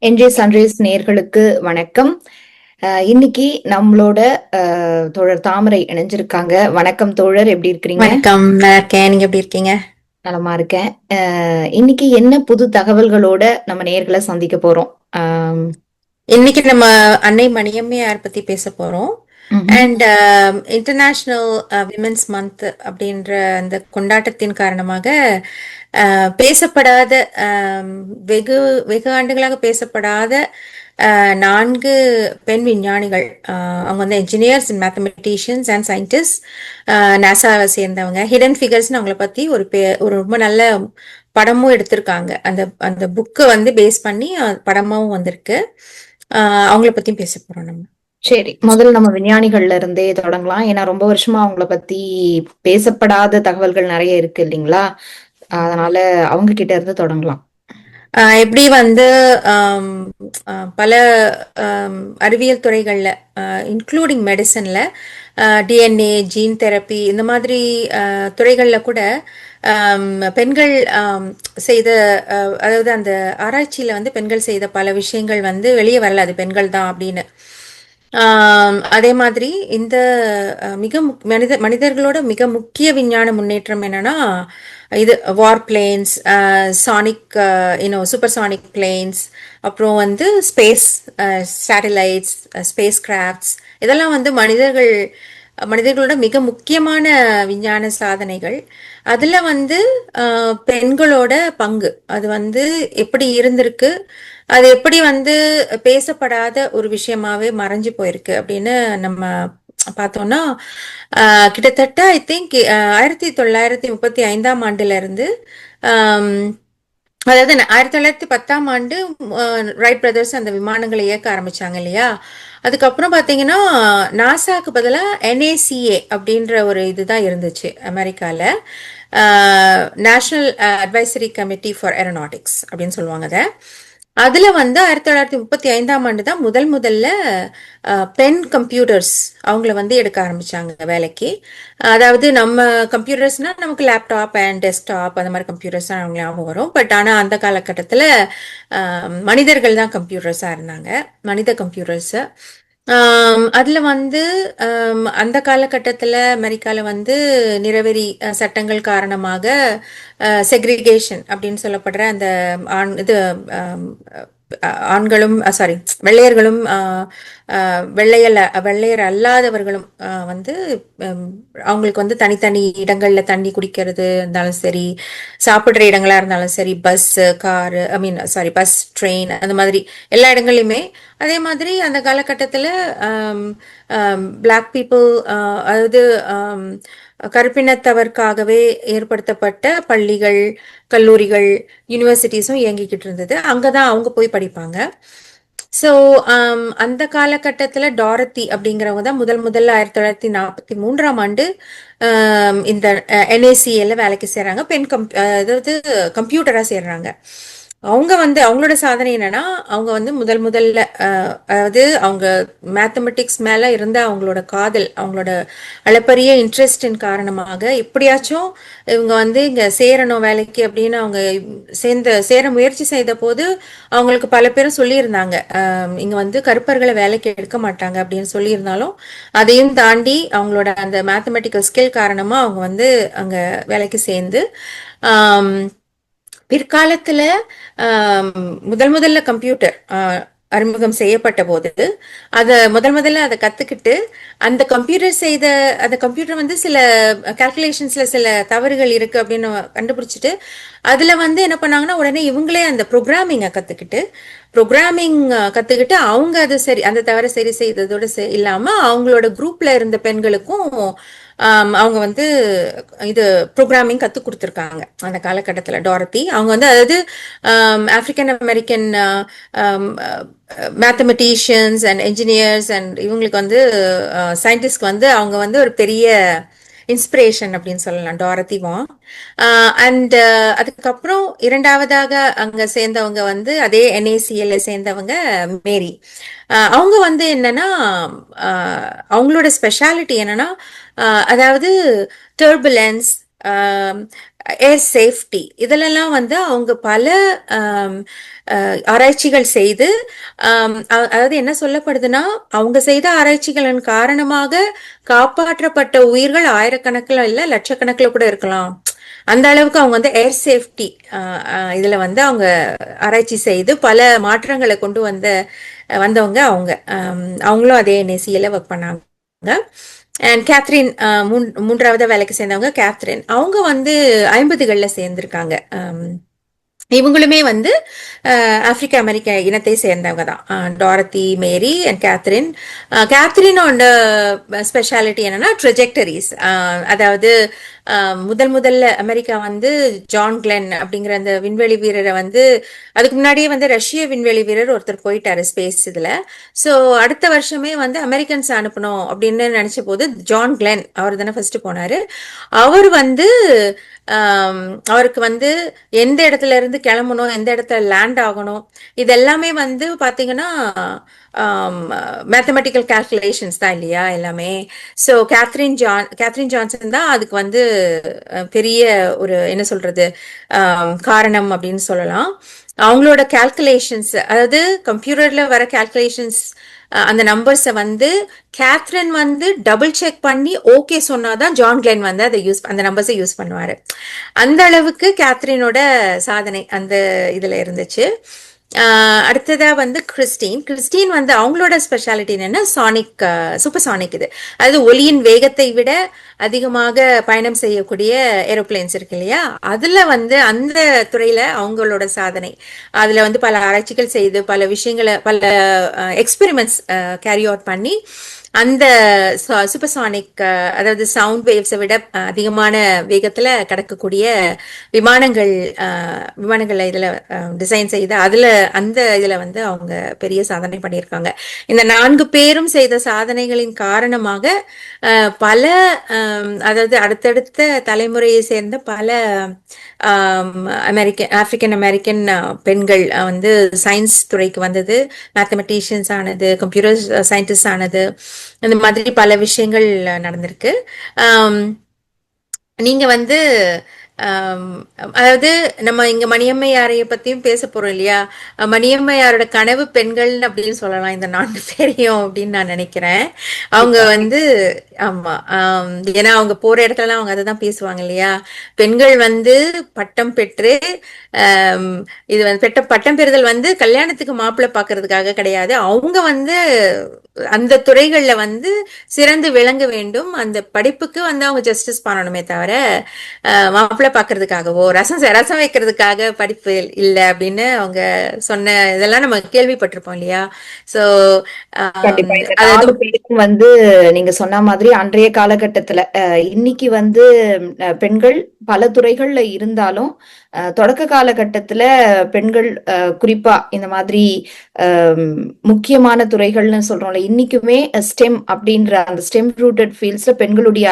NJ sunrise நேர்களுக்கு வணக்கம். இன்னைக்கு நம்மளோட தோழர் தாமரை இணைஞ்சிருக்காங்க. வணக்கம் தோழர், எப்படி இருக்கிறீங்க? வணக்கம், நல்லா இருக்கேன். நீங்க எப்படி இருக்கீங்க? நலமா இருக்கேன். இன்னைக்கு என்ன புது தகவல்களோட நம்ம நேர்களை சந்திக்க போறோம்? ஆம், இன்னைக்கு நம்ம அன்னை மணியம்மையார் பத்தி பேச போறோம். ம்ஹும். அண்ட் இன்டர்நேஷ்னல் விமென்ஸ் மந்த் அப்படின்ற அந்த கொண்டாட்டத்தின் காரணமாக பேசப்படாத வெகு வெகு ஆண்டுகளாக பேசப்படாத நான்கு பெண் விஞ்ஞானிகள். அவங்க வந்து என்ஜினியர்ஸ், மேத்தமெட்டிஷியன்ஸ் அண்ட் சயின்டிஸ்ட், நாசாவை சேர்ந்தவங்க. ஹிடன் ஃபிகர்ஸ்னு அவங்கள பத்தி ஒரு ரொம்ப நல்ல படமும் எடுத்திருக்காங்க. அந்த அந்த புக்கை வந்து பேஸ் பண்ணி படமாவும் வந்திருக்கு. அவங்கள பத்தியும் பேச போறோம் நம்ம. சரி, முதல்ல நம்ம விஞ்ஞானிகள்ல இருந்தே தொடங்கலாம். ஏன்னா ரொம்ப வருஷமா அவங்கள பத்தி பேசப்படாத தகவல்கள் நிறைய இருக்கு இல்லைங்களா? அதனால அவங்க கிட்ட இருந்து தொடங்கலாம். எப்படி வந்து ஆம், பல அறிவியல் துறைகள்ல, இன்க்ளூடிங் மெடிசன்ல, டிஎன்ஏ, ஜீன் தெரப்பி இந்த மாதிரி துறைகள்ல கூட பெண்கள் செய்த, அதாவது அந்த ஆராய்ச்சியில வந்து பெண்கள் செய்த பல விஷயங்கள் வந்து வெளியே வரல, அது பெண்கள் தான் அப்படின்னு. அதே மாதிரி இந்த மனிதர்களோட மிக முக்கிய விஞ்ஞான முன்னேற்றம் என்னன்னா, இது வார் பிளேன்ஸ், சானிக், சூப்பர்சானிக் பிளேன்ஸ், அப்புறம் வந்து ஸ்பேஸ் சேட்டலைட்ஸ், ஸ்பேஸ் கிராஃப்ட்ஸ், இதெல்லாம் வந்து மனிதர்களோட மிக முக்கியமான விஞ்ஞான சாதனைகள். அதுல வந்து பெண்களோட பங்கு அது வந்து எப்படி இருந்திருக்கு, அது எப்படி வந்து பேசப்படாத ஒரு விஷயமாவே மறைஞ்சு போயிருக்கு அப்படின்னு நம்ம பார்த்தோம்னா, கிட்டத்தட்ட ஐ திங்க் 1935 இருந்து, ஆம், அதாவது 1910 ரைட் பிரதர்ஸ் அந்த விமானங்களை இயக்க ஆரம்பிச்சாங்க இல்லையா. அதுக்கப்புறம் பாத்தீங்கன்னா நாசாக்கு பதிலாக என்ஏசிஏ அப்படின்ற ஒரு இதுதான் இருந்துச்சு அமெரிக்கால. National advisory committee for aeronautics அப்படின்னு சொல்லுவாங்க அதை. அதுல வந்து 1935 தான் முதல்ல பெண் கம்ப்யூட்டர்ஸ் அவங்கள வந்து எடுக்க ஆரம்பிச்சாங்க வேலைக்கு. அதாவது நம்ம கம்ப்யூட்டர்ஸ்னா நமக்கு லேப்டாப் அண்ட் டெஸ்க்டாப் அந்த மாதிரி கம்ப்யூட்டர்ஸ் தான் அவங்க ஞாபகம் வரும். பட் ஆனால் அந்த காலகட்டத்தில் மனிதர்கள் தான் கம்ப்யூட்டர்ஸாக இருந்தாங்க, மனித கம்ப்யூட்டர்ஸ். அதுல வந்து அந்த காலகட்டத்தில் அமெரிக்கால வந்து நிறவெறி சட்டங்கள் காரணமாக செக்ரிகேஷன் அப்படின்னு சொல்லப்படுற அந்த இது ஆண்களும், சாரி, வெள்ளையர்களும் வெள்ளையர் அல்லாதவர்களும் வந்து அவங்களுக்கு வந்து தனித்தனி இடங்கள்ல தண்ணி குடிக்கிறது இருந்தாலும் சரி, சாப்பிடுற இடங்களா இருந்தாலும் சரி, பஸ், காரு, ஐ மீன் சாரி, பஸ், ட்ரெயின், அந்த மாதிரி எல்லா இடங்கள்லையுமே. அதே மாதிரி அந்த காலகட்டத்தில் பிளாக் பீப்புள், அதாவது கருப்பினத்தவர்க்காகவே ஏற்படுத்தப்பட்ட பள்ளிகள், கல்லூரிகள், யூனிவர்சிட்டிஸும் இயங்கிக்கிட்டு இருந்தது. அங்கதான் அவங்க போய் படிப்பாங்க. ஸோ அந்த காலகட்டத்தில் டாரத்தி அப்படிங்கிறவங்க தான் முதல்ல 1943 இந்த என்ஏசிஏல வேலைக்கு சேர்றாங்க. அதாவது கம்ப்யூட்டரா சேர்றாங்க. அவங்க வந்து அவங்களோட சாதனை என்னன்னா, அவங்க வந்து முதல்ல அதாவது அவங்க மேத்தமெட்டிக்ஸ் மேல இருந்த அவங்களோட காதல், அவங்களோட அளப்பரிய இன்ட்ரெஸ்டின் காரணமாக எப்படியாச்சும் இவங்க வந்து இங்க சேரணும் வேலைக்கு அப்படின்னு அவங்க சேர முயற்சி செய்த போது அவங்களுக்கு பல பேரும் சொல்லியிருந்தாங்க, இங்க வந்து கருப்பர்களை வேலைக்கு எடுக்க மாட்டாங்க அப்படின்னு சொல்லியிருந்தாலும், அதையும் தாண்டி அவங்களோட அந்த மேத்தமெட்டிக்கல் ஸ்கில் காரணமா அவங்க வந்து அங்க வேலைக்கு சேர்ந்து பிற்காலத்துல முதல்ல கம்ப்யூட்டர் அறிமுகம் செய்யப்பட்ட போது முதல்ல அதை கத்துக்கிட்டு அந்த கம்ப்யூட்டர் வந்து சில கால்குலேஷன்ஸ்ல சில தவறுகள் இருக்கு அப்படின்னு கண்டுபிடிச்சிட்டு அதுல வந்து என்ன பண்ணாங்கன்னா, உடனே இவங்களே அந்த ப்ரோக்ராமிங் கத்துக்கிட்டு அவங்க அது சரி, அந்த தவறை சரி செய்ததோட இல்லாம அவங்களோட குரூப்ல இருந்த பெண்களுக்கும் அவங்க வந்து இது ப்ரோக்ராமிங் கத்து கொடுத்துருக்காங்க அந்த காலகட்டத்தில். டாரத்தி அவங்க வந்து, அதாவது African American mathematicians and engineers and இவங்களுக்கு வந்து சயின்டிஸ்ட்க்கு வந்து அவங்க வந்து ஒரு பெரிய இன்ஸ்பிரேஷன் அப்படின்னு சொல்லலாம், டாரத்தி வாங். அண்ட் அதுக்கப்புறம் இரண்டாவதாக அங்க சேர்ந்தவங்க வந்து அதே என்ஏசிஎல்ல சேர்ந்தவங்க மேரி. அவங்க வந்து என்னன்னா, அவங்களோட ஸ்பெஷாலிட்டி என்னன்னா, அதாவது டர்புலன்ஸ், ஏர் சேஃப்டி இதிலெல்லாம் வந்து அவங்க பல ஆம், ஆராய்ச்சிகள் செய்து அதாவது என்ன சொல்லப்படுதுன்னா அவங்க செய்த ஆராய்ச்சிகளின் காரணமாக காப்பாற்றப்பட்ட உயிர்கள் ஆயிரக்கணக்கில் இல்ல லட்சக்கணக்கில் கூட இருக்கலாம். அந்த அளவுக்கு அவங்க வந்து ஏர் சேஃப்டி இதுல வந்து அவங்க ஆராய்ச்சி செய்து பல மாற்றங்களை கொண்டு வந்தவங்க அவங்க. அவங்களும் அதே என்எஸ்சியில ஒர்க் பண்ணாங்க. அண்ட் கேத்ரின் மூன்றாவது வேலைக்கு சேர்ந்தவங்க கேத்ரின். அவங்க வந்து 50களில் சேர்ந்திருக்காங்க. இவங்களுமே வந்து ஆப்பிரிக்க அமெரிக்க இனத்தை சேர்ந்தவங்க தான். டாரத்தி, மேரி அண்ட் கேத்ரின். கேத்ரினோட ஸ்பெஷாலிட்டி என்னன்னா ட்ரெஜெக்டரிஸ். அதாவது முதல்ல அமெரிக்கா வந்து ஜான் கிளென் அப்படிங்கிற அந்த விண்வெளி வீரரை வந்து அதுக்கு முன்னாடியே வந்து ரஷ்ய விண்வெளி வீரர் ஒருத்தர் போயிட்டாரு ஸ்பேஸ் இதுல. ஸோ அடுத்த வருஷமே வந்து அமெரிக்கன்ஸ் அனுப்பணும் அப்படின்னு நினைச்ச போது ஜான் கிளென் அவர் தானே ஃபர்ஸ்ட் போனாரு. அவர் வந்து அவருக்கு வந்து எந்த இடத்துல இருந்து கிளம்பணும், எந்த இடத்துல லேண்ட் ஆகணும், இது எல்லாமே வந்து பாத்தீங்கன்னா மேத்தமெட்டிக்கல் கால்குலேஷன்ஸ் தான் இல்லையா எல்லாமே. ஸோ கேத்ரின் ஜான்சன் தான் அதுக்கு வந்து பெரிய ஒரு என்ன சொல்றது காரணம் அப்படின்னு சொல்லலாம். அவங்களோட கால்குலேஷன்ஸ், அதாவது கம்ப்யூட்டர்ல வர கால்குலேஷன்ஸ், அந்த நம்பர்ஸை வந்து கேத்ரின் வந்து டபுள் செக் பண்ணி ஓகே சொன்னாதான் ஜான் கிளென் வந்து அதை அந்த நம்பர்ஸை யூஸ் பண்ணுவாரு. அந்த அளவுக்கு கேத்ரினோட சாதனை அந்த இதுல இருந்துச்சு. அடுத்ததா வந்து கிறிஸ்டின் வந்து அவங்களோட ஸ்பெஷாலிட்டி என்னன்னா சானிக், சூப்பர் சானிக். இது அதாவது ஒலியின் வேகத்தை விட அதிகமாக பயணம் செய்யக்கூடிய ஏரோப்ளேன்ஸ் இருக்கு இல்லையா, அதுல வந்து அந்த துறையில அவங்களோட சாதனை. அதுல வந்து பல ஆராய்ச்சிகள் செய்து பல விஷயங்களை பல எக்ஸ்பெரிமெண்ட்ஸ் கேரி அவுட் பண்ணி அந்த சூப்பர்சானிக், அதாவது சவுண்ட் வேவ்ஸை விட அதிகமான வேகத்துல கடக்கக்கூடிய விமானங்கள் இதுல டிசைன் செய்து அதுல அந்த இதுல வந்து அவங்க பெரிய சாதனை பண்ணியிருக்காங்க. இந்த 4 பேரும் செய்த சாதனைகளின் காரணமாக பல அதாவது அடுத்தடுத்த தலைமுறையை சேர்ந்த பல ஆப்பிரிக்கன் அமெரிக்கன் பெண்கள் வந்து சயின்ஸ் துறைக்கு வந்தது, மேத்தமெட்டிஷியன்ஸ் ஆனது, கம்ப்யூட்டர் சயின்டிஸ்ட் ஆனது, இந்த மாதிரி பல விஷயங்கள் நடந்திருக்கு. நீங்க வந்து அதாவது நம்ம இங்க மணியம்மையாரைய பத்தியும் பேச போறோம் இல்லையா, மணியம்மையாரோட கனவு பெண்கள் அப்படின்னு சொல்லலாம் இந்த 4 பேரையும் அப்படின்னு நான் நினைக்கிறேன். அவங்க வந்து ஆமா, ஏன்னா அவங்க போற இடத்துலலாம் அவங்க அதை தான் பேசுவாங்க இல்லையா. பெண்கள் வந்து பட்டம் பெற்று இது வந்து பட்டம் பெறுதல் வந்து கல்யாணத்துக்கு மாப்பிள்ளை பாக்குறதுக்காக கிடையாது. அவங்க வந்து அந்த துறைகள்ல வந்து சிறந்து விளங்க வேண்டும், அந்த படிப்புக்கு வந்து அவங்க ஜஸ்டிஸ் பண்ணணுமே தவிர மாப்பிள்ளை பாக்குறதுக்காகவோ ரசம் வைக்கிறதுக்காக படிப்பு இல்லை அப்படின்னு அவங்க சொன்ன இதெல்லாம் நம்ம கேள்விப்பட்டிருப்போம் இல்லையா. சோ கண்டிப்பா இந்த 4 பேரும் வந்து நீங்க சொன்ன மாதிரி அன்றைய காலகட்டத்துல இன்னைக்கு வந்து பெண்கள் பல துறைகள்ல இருந்தாலும் தொடக்க காலகட்டத்துல பெண்கள் குறிப்பா இந்த மாதிரி முக்கியமான துறைகள்னு சொல்றோம்ல, இன்னைக்குமே ஸ்டெம் அப்படின்ற அந்த ஸ்டெம் ரூட்டட் ஃபீல்ட்ஸ்ல பெண்களுடைய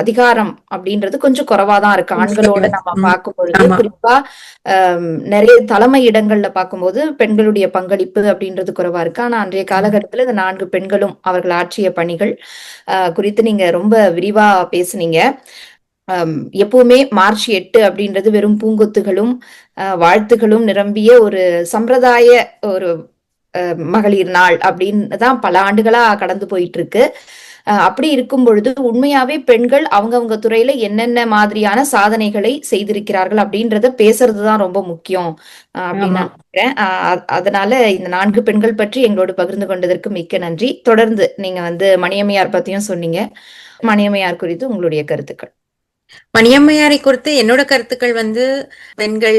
அதிகாரம் அப்படின்றது கொஞ்சம் குறைவாதான் இருக்கு ஆண்களோட நம்ம பார்க்கும் பொழுது. குறிப்பா நிறைய தலைமை இடங்கள்ல பார்க்கும்போது பெண்களுடைய பங்களிப்பு அப்படின்றது குறைவா இருக்கு. ஆனா அன்றைய காலகட்டத்துல இந்த 4 பெண்களும் அவர்கள் ஆற்றிய பணிகள் குறித்து நீங்க ரொம்ப விரிவா பேசுனீங்க. எப்பவுமே மார்ச் 8 அப்படின்றது வெறும் பூங்கொத்துகளும் வாழ்த்துகளும் நிரம்பிய ஒரு சம்பிரதாய ஒரு மகளிர் நாள் அப்படின்னு தான் பல ஆண்டுகளா கடந்து போயிட்டு இருக்கு. அப்படி இருக்கும் பொழுது உண்மையாவே பெண்கள் அவங்கவுங்க துறையில என்னென்ன மாதிரியான சாதனைகளை செய்திருக்கிறார்கள் அப்படின்றத பேசுறதுதான் ரொம்ப முக்கியம் அப்படின்னு நான் நினைக்கிறேன். அதனால இந்த 4 பெண்கள் பற்றி எங்களோடு பகிர்ந்து கொண்டதற்கு மிக்க நன்றி. தொடர்ந்து நீங்க வந்து மணியம்மையார் பத்தியும் சொன்னீங்க. மணியம்மையார் குறித்து உங்களுடைய கருத்துக்கள். மணியம்மையாரை குறித்து என்னோட கருத்துக்கள் வந்து பெண்கள்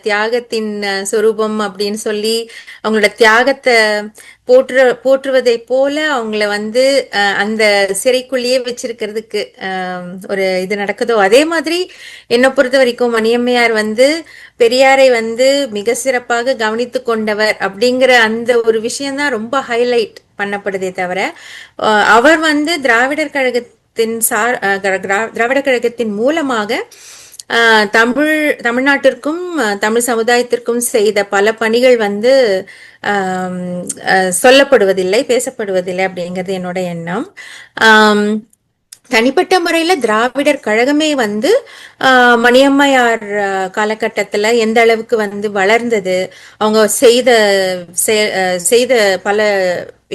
தியாகத்தின் சொரூபம் அப்படின்னு சொல்லி அவங்களோட தியாகத்தை போற்றுவதை போல அவங்கள வந்து அந்த சிறைக்குள்ளேயே வச்சிருக்கிறதுக்கு ஒரு இது நடக்குதோ அதே மாதிரி என்னை பொறுத்த வரைக்கும் மணியம்மையார் வந்து பெரியாரை வந்து மிக சிறப்பாக கவனித்து கொண்டவர் அப்படிங்கிற அந்த ஒரு விஷயம்தான் ரொம்ப ஹைலைட் பண்ணப்படுதே தவிர அவர் வந்து திராவிடர் கழகத்தின் மூலமாக தமிழ்நாட்டிற்கும் தமிழ் சமுதாயத்திற்கும் செய்த பல பணிகள் வந்து சொல்லப்படுவதில்லை, பேசப்படுவதில்லை அப்படிங்கிறது என்னோட எண்ணம். தனிப்பட்ட முறையில திராவிடர் கழகமே வந்து மணியம்மையார் காலகட்டத்துல எந்த அளவுக்கு வந்து வளர்ந்தது, அவங்க செய்த பல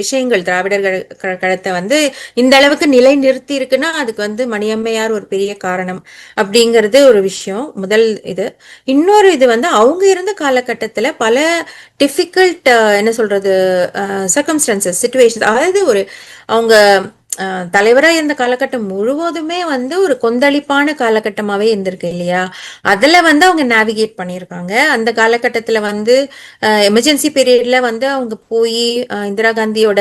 விஷயங்கள் திராவிடர் கழகத்தை வந்து இந்த அளவுக்கு நிலை நிறுத்தி இருக்குன்னா அதுக்கு வந்து மணியம்மையார் ஒரு பெரிய காரணம் அப்படிங்கிறது ஒரு விஷயம். முதல் இது. இன்னொரு இது வந்து அவங்க இருந்த காலகட்டத்துல பல டிஃபிகல்ட் என்ன சொல்றது சர்க்கம்ஸ்டன்சஸ் சிச்சுவேஷன், அதாவது ஒரு அவங்க தலைவரா இருந்த காலகட்டம் முழுவதுமே வந்து ஒரு கொந்தளிப்பான காலகட்டமாவே இருந்திருக்கு இல்லையா. அதுல வந்து அவங்க நேவிகேட் பண்ணியிருக்காங்க. அந்த காலகட்டத்துல வந்து எமர்ஜென்சி பீரியட்ல வந்து அவங்க போய் இந்திரா காந்தியோட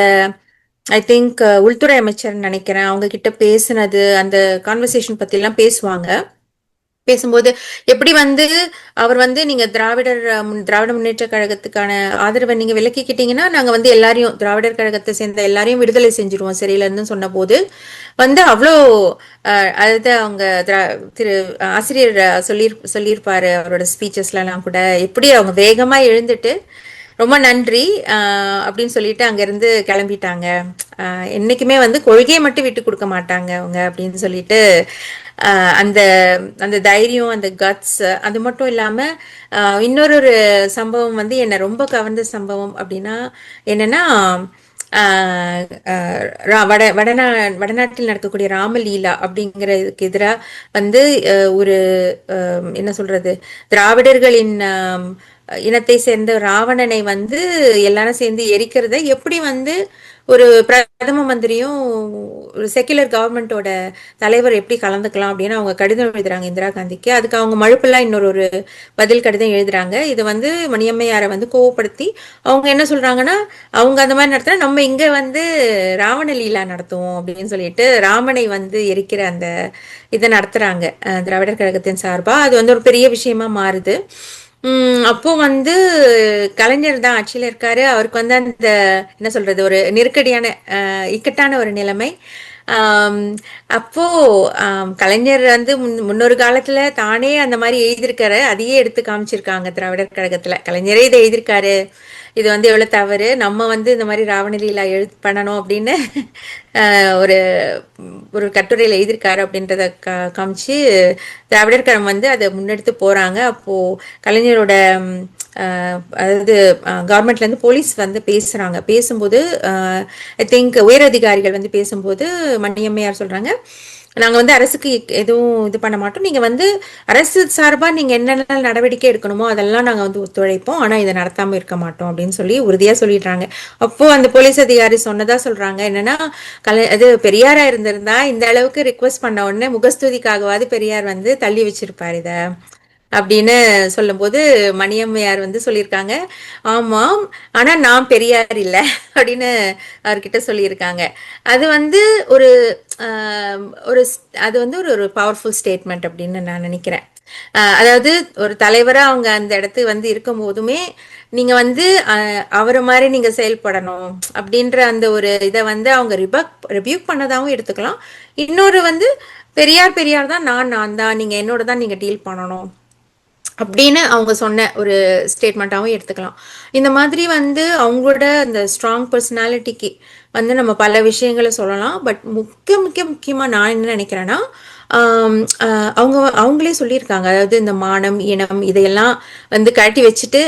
ஐ திங்க் உள்துறை அமைச்சர் நினைக்கிறேன் அவங்க கிட்ட பேசினது, அந்த கான்வர்சேஷன் பத்தி எல்லாம் பேசுவாங்க. பேசும்போது எப்படி வந்து அவர் வந்து நீங்க திராவிட முன்னேற்ற கழகத்துக்கான ஆதரவை நீங்க விலக்கிக்கிட்டீங்கன்னா நாங்க வந்து எல்லாரையும் திராவிடர் கழகத்தை சேர்ந்த எல்லாரையும் விடுதலை செஞ்சிருவோம் சிறையில இருந்து சொன்ன போது வந்து அவ்வளோ அதாவது அவங்க திரு ஆசிரியர் சொல்லியிருப்பாரு அவரோட ஸ்பீச்சஸ்ல எல்லாம் கூட, எப்படி அவங்க வேகமா எழுந்துட்டு ரொம்ப நன்றி அப்படின்னு சொல்லிட்டு அங்கிருந்து கிளம்பிட்டாங்க. என்னைக்குமே வந்து கொள்கையை மட்டும் விட்டு கொடுக்க மாட்டாங்க அவங்க அப்படின்னு சொல்லிட்டு அந்த அந்த தைரியம், அந்த கட்ஸ், அது மட்டும் இல்லாம இன்னொரு சம்பவம் வந்து என்னை ரொம்ப கவர்ந்த சம்பவம் அப்படின்னா என்னன்னா வடநாட்டில் நடக்கக்கூடிய ராமலீலா அப்படிங்கிறதுக்கு எதிராக வந்து ஒரு என்ன சொல்றது திராவிடர்களின் இனத்தை சேர்ந்த ராவணனை வந்து எல்லாரும் சேர்ந்து எரிக்கிறத எப்படி வந்து ஒரு பிரதம மந்திரியும் ஒரு செக்குலர் கவர்மெண்டோட தலைவர் எப்படி கலந்துக்கலாம் அப்படின்னு அவங்க கடிதம் எழுதுறாங்க இந்திரா காந்திக்கு. அதுக்கு அவங்க மழுப்பெல்லாம் இன்னொரு பதில் கடிதம் எழுதுறாங்க. இது வந்து மணியம்மையாரை வந்து கோவப்படுத்தி அவங்க என்ன சொல்றாங்கன்னா அவங்க அந்த மாதிரி நடத்தினா நம்ம இங்க வந்து ராவண லீலா நடத்துவோம் அப்படின்னு சொல்லிட்டு ராமனை வந்து எரிக்கிற அந்த இதை நடத்துறாங்க திராவிடர் கழகத்தின் சார்பா. அது வந்து ஒரு பெரிய விஷயமா மாறுது. அப்போ வந்து கலைஞர் தான் ஆட்சியில இருக்காரு. அவருக்கு வந்து அந்த என்ன சொல்றது ஒரு நெருக்கடியான இக்கட்டான ஒரு நிலைமை. அப்போ கலைஞர் வந்து முன்னொரு காலத்துல தானே அந்த மாதிரி எழுதியிருக்காரு, அதையே எடுத்து காமிச்சிருக்காங்க திராவிடர் கழகத்துல. கலைஞரே இதை எழுதியிருக்காரு, இது வந்து எவ்வளவு தவறு, நம்ம வந்து இந்த மாதிரி ராவணலீலா பண்ணணும் அப்படின்னு ஒரு ஒரு கட்டுரையில் எழுதியிருக்காரு அப்படின்றத காமிச்சு திராவிடர் கழகம் வந்து அதை முன்னெடுத்து போறாங்க. அப்போ கலைஞரோட அதாவது கவர்மெண்ட்ல இருந்து போலீஸ் வந்து பேசுறாங்க. பேசும்போது ஐ திங்க் உயர் அதிகாரிகள் வந்து பேசும்போது மணியம்மையார் சொல்றாங்க நாங்க வந்து அரசுக்கு எதுவும் இது பண்ண மாட்டோம், நீங்க வந்து அரசு சார்பா நீங்க என்னென்ன நடவடிக்கை எடுக்கணுமோ அதெல்லாம் நாங்க வந்து ஒத்துழைப்போம், ஆனா இதை நடத்தாம இருக்க மாட்டோம் அப்படின்னு சொல்லி உறுதியா சொல்லிடுறாங்க. அப்போ அந்த போலீஸ் அதிகாரி சொன்னதா சொல்றாங்க என்னன்னா அது பெரியாரா இருந்திருந்தா இந்த அளவுக்கு ரிக்வெஸ்ட் பண்ண உடனே முகஸ்துதிக்காகவாது பெரியார் வந்து தள்ளி வச்சிருப்பாரு இத அப்படின்னு சொல்லும் போது மணியம்மையார் வந்து சொல்லியிருக்காங்க ஆமாம் ஆனா நான் பெரியார் இல்லை அப்படின்னு அவர்கிட்ட சொல்லியிருக்காங்க. அது வந்து ஒரு ஒரு அது வந்து ஒரு பவர்ஃபுல் ஸ்டேட்மெண்ட் அப்படின்னு நான் நினைக்கிறேன். அதாவது ஒரு தலைவரா அவங்க அந்த இடத்துக்கு வந்து இருக்கும் போதுமே நீங்க வந்து அவரை மாதிரி நீங்க செயல்படணும் அப்படின்ற அந்த ஒரு இதை வந்து அவங்க ரிபியூக் பண்ணதாகவும் எடுத்துக்கலாம். இன்னொரு வந்து பெரியார் தான், நான் தான், நீங்க என்னோட தான் நீங்க டீல் பண்ணணும் அப்படின்னு அவங்க சொன்ன ஒரு ஸ்டேட்மெண்ட்டாகவும் எடுத்துக்கலாம். இந்த மாதிரி வந்து அவங்களோட அந்த ஸ்ட்ராங் பர்சனாலிட்டிக்கு வந்து நம்ம பல விஷயங்களை சொல்லலாம். பட் முக்கியமாக நான் என்ன நினைக்கிறேன்னா அவங்களே சொல்லியிருக்காங்க, அதாவது இந்த மானம் இனம் இதையெல்லாம் வந்து கழட்டி வச்சுட்டு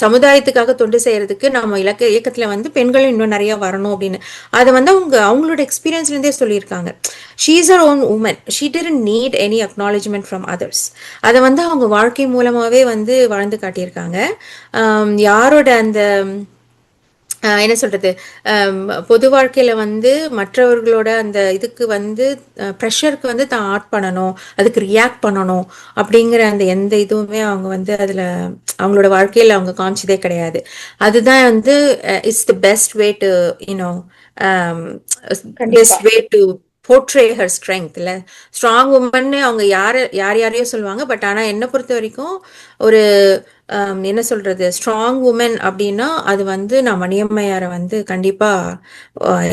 சமுதாயத்துக்காக தொண்டு செய்யறதுக்கு நம்ம இயக்கத்துல வந்து பெண்களும் இன்னும் நிறைய வரணும் அப்படின்னு. அதை வந்து அவங்களோட எக்ஸ்பீரியன்ஸ்லேருந்தே சொல்லியிருக்காங்க. She is her own woman, she didn't need any acknowledgement from others. அதை வந்து அவங்க வாழ்க்கை மூலமாவே வந்து வாழ்ந்து காட்டியிருக்காங்க. யாரோட அந்த என்ன சொல்றது பொது வாழ்க்கையில வந்து மற்றவர்களோட அந்த இதுக்கு வந்து ப்ரெஷருக்கு வந்து தான் ஆட் பண்ணணும், அதுக்கு ரியாக்ட் பண்ணணும் அப்படிங்கிற அந்த எந்த இதுவுமே அவங்க வந்து அதுல அவங்களோட வாழ்க்கையில அவங்க காமிச்சதே கிடையாது. அதுதான் வந்து it's the best way to you know best way to portray her strength. இல்ல ஸ்ட்ராங் உமன் அவங்க யாரையோ சொல்லுவாங்க. பட் ஆனா என்ன பொறுத்த வரைக்கும் ஒரு என்ன சொல்றது ஸ்ட்ராங் உமன் அப்படின்னா அது வந்து நான் மணியம்மையாரை வந்து கண்டிப்பா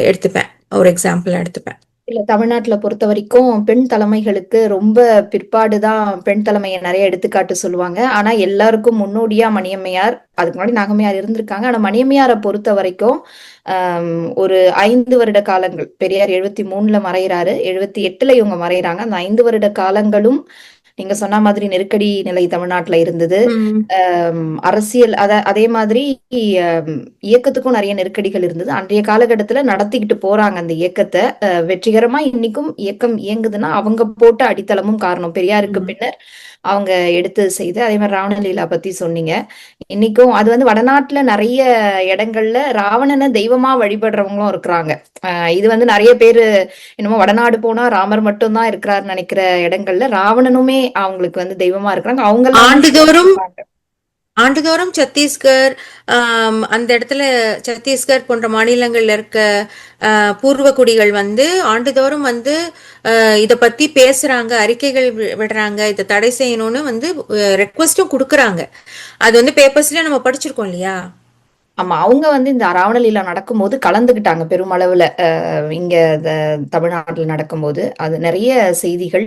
எடுத்துப்பேன், ஒரு எக்ஸாம்பிள் எடுத்துப்பேன். இல்ல தமிழ்நாட்டுல பொறுத்த வரைக்கும் பெண் தலைமைகளுக்கு ரொம்ப பிற்பாடுதான் பெண் தலைமையை நிறைய எடுத்துக்காட்டு சொல்லுவாங்க. ஆனா எல்லாருக்கும் முன்னோடியா மணியம்மையார், அதுக்கு முன்னாடி நாகம்மையார் இருந்திருக்காங்க. ஆனா மணியம்மையாரை பொறுத்த வரைக்கும் ஒரு 5 வருட காலங்கள், பெரியார் 73ல மறைகிறாரு, 78ல இவங்க மறைகிறாங்க. அந்த 5 வருட காலங்களும் நீங்க சொன்ன மாதிரி நெருக்கடி நிலை தமிழ்நாட்டுல இருந்தது. ம். அரசியல் அதே மாதிரி இயக்கத்துக்கும் நிறைய நெருக்கடிகள் இருந்தது. அன்றைய காலகட்டத்துல நடத்திக்கிட்டு போறாங்க அந்த இயக்கத்தை. வெற்றிகரமா இன்னைக்கும் இயக்கம் இயங்குதுன்னா அவங்க போட்ட அடித்தளமும் காரணம். பெரியாருக்கு ம். பின்னர் அவங்க எடுத்து செய்து. அதே மாதிரி ராவணலீலா பத்தி சொன்னீங்க. இன்னைக்கும் அது வந்து வடநாட்டுல நிறைய இடங்கள்ல ராவணனை தெய்வமா வழிபடுறவங்களும் இருக்கிறாங்க. இது வந்து நிறைய பேரு என்னமோ வடநாடு போனா ராமர் மட்டும்தான் இருக்கிறாருன்னு நினைக்கிற இடங்கள்ல ராவணனுமே அவங்களுக்கு வந்து தெய்வமா இருக்கிறாங்க. அவங்க ஆண்டுதோறும் ஆண்டுதோறும் சத்தீஸ்கர், அந்த இடத்துல சத்தீஸ்கர் போன்ற மாநிலங்கள்ல இருக்க பூர்வ குடிகள் வந்து ஆண்டுதோறும் வந்து இத பத்தி பேசுறாங்க, அறிக்கைகள் விடுறாங்க, இதை தடை செய்யணும்னு வந்து ரெக்வஸ்டும் கொடுக்கறாங்க. அது வந்து பேப்பர்ஸ்ல நம்ம படிச்சிருக்கோம் இல்லையா? ஆமா, அவங்க வந்து இந்த ராவணலீலா நடக்கும்போது கலந்துக்கிட்டாங்க பெருமளவுல. இங்க தமிழ்நாட்டில் நடக்கும்போது அது நிறைய செய்திகள்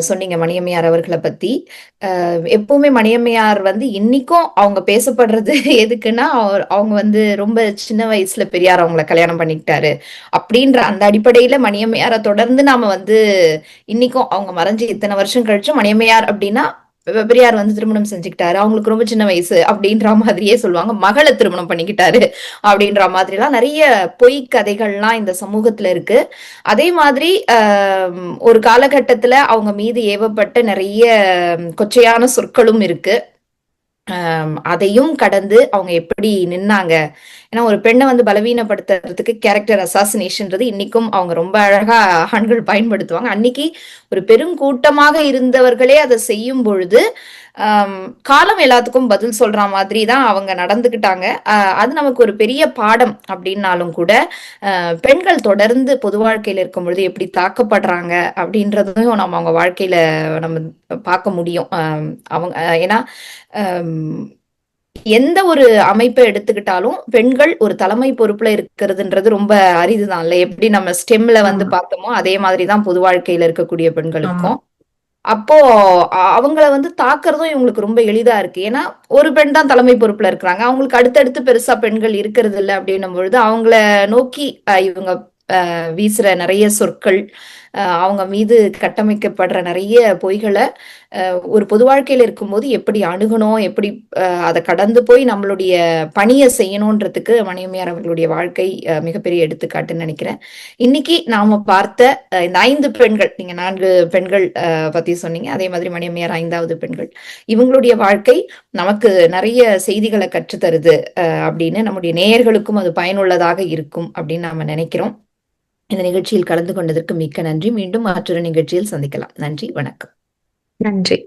சொன்னீங்க மணியம்மையார் அவர்களை பத்தி. எப்பவுமே மணியம்மையார் வந்து இன்னைக்கும் அவங்க பேசப்படுறது எதுக்குன்னா, அவங்க வந்து ரொம்ப சின்ன வயசுல பெரியார் அவங்கள கல்யாணம் பண்ணிக்கிட்டாரு அப்படின்ற அந்த அடிப்படையில மணியம்மையாரை தொடர்ந்து நாம வந்து இன்னைக்கும் அவங்க மறைஞ்சு இத்தனை வருஷம் கழிச்சும் மணியம்மையார் அப்படின்னா பெரியார் வந்து திருமணம் செஞ்சுக்கிட்டாரு, அவங்களுக்கு ரொம்ப சின்ன வயசு அப்படின்ற மாதிரியே சொல்லுவாங்க. மகளை திருமணம் பண்ணிக்கிட்டாரு அப்படின்ற மாதிரி எல்லாம் நிறைய பொய் கதைகள்லாம் இந்த சமூகத்துல இருக்கு. அதே மாதிரி ஒரு காலகட்டத்துல அவங்க மீது ஏவப்பட்ட நிறைய கொச்சையான சொற்களும் இருக்கு. அதையும் கடந்து அவங்க எப்படி நின்னாங்க. ஏன்னா ஒரு பெண்ணை வந்து பலவீனப்படுத்துறதுக்கு கேரக்டர் அசாசினேஷன்றது இன்னைக்கும் அவங்க ரொம்ப அழகா ஆண்கள் பயன்படுத்துவாங்க. அன்னைக்கு ஒரு பெருங்கூட்டமாக இருந்தவர்களே அதை செய்யும் பொழுது காலம் எல்லாத்துக்கும் பதில் சொல்ற மாதிரி தான் அவங்க நடந்துக்கிட்டாங்க. அது நமக்கு ஒரு பெரிய பாடம் அப்படின்னாலும் கூட பெண்கள் தொடர்ந்து பொது வாழ்க்கையில இருக்கும் பொழுது எப்படி தாக்கப்படுறாங்க அப்படின்றதையும் நம்ம அவங்க வாழ்க்கையில நம்ம பார்க்க முடியும். அவங்க ஏன்னா எந்த ஒரு அமைப்பை எடுத்துக்கிட்டாலும் பெண்கள் ஒரு தலைமை பொறுப்புல இருக்கிறதுன்றது ரொம்ப அரிதுதான் இல்ல. எப்படி நம்ம ஸ்டெம்ல வந்து பார்த்தோமோ அதே மாதிரிதான் பொது வாழ்க்கையில இருக்கக்கூடிய பெண்களுக்கும். அப்போ அவங்கள வந்து தாக்குறதும் இவங்களுக்கு ரொம்ப எளிதா இருக்கு. ஏன்னா ஒரு பெண் தான் தலைமை பொறுப்புல இருக்கிறாங்க, அவங்களுக்கு அடுத்தடுத்து பெருசா பெண்கள் இருக்கிறது இல்லை அப்படின்னும் பொழுது அவங்கள நோக்கி இவங்க வீசுற நிறைய சொற்கள், அவங்க மீது கட்டமைக்கப்படுற நிறைய பொய்களை ஒரு பொது வாழ்க்கையில இருக்கும்போது எப்படி அணுகணும், எப்படி அதை கடந்து போய் நம்மளுடைய பணியை செய்யணும்ன்றதுக்கு மணியம்மையார் அவர்களுடைய வாழ்க்கை மிகப்பெரிய எடுத்துக்காட்டுன்னு நினைக்கிறேன். இன்னைக்கு நாம பார்த்த இந்த 5 பெண்கள், நீங்க 4 பெண்கள் பத்தி சொன்னீங்க, அதே மாதிரி மணியம்மையார் 5வது பெண்கள், இவங்களுடைய வாழ்க்கை நமக்கு நிறைய செய்திகளை கற்றுத்தருது அப்படின்னு நம்முடைய நேயர்களுக்கும் அது பயனுள்ளதாக இருக்கும் அப்படின்னு நாம நினைக்கிறோம். இந்த நிகழ்ச்சியில் கலந்து கொண்டதற்கு மிக்க நன்றி. மீண்டும் மற்றொரு நிகழ்ச்சியில் சந்திக்கலாம். நன்றி, வணக்கம். நன்றி.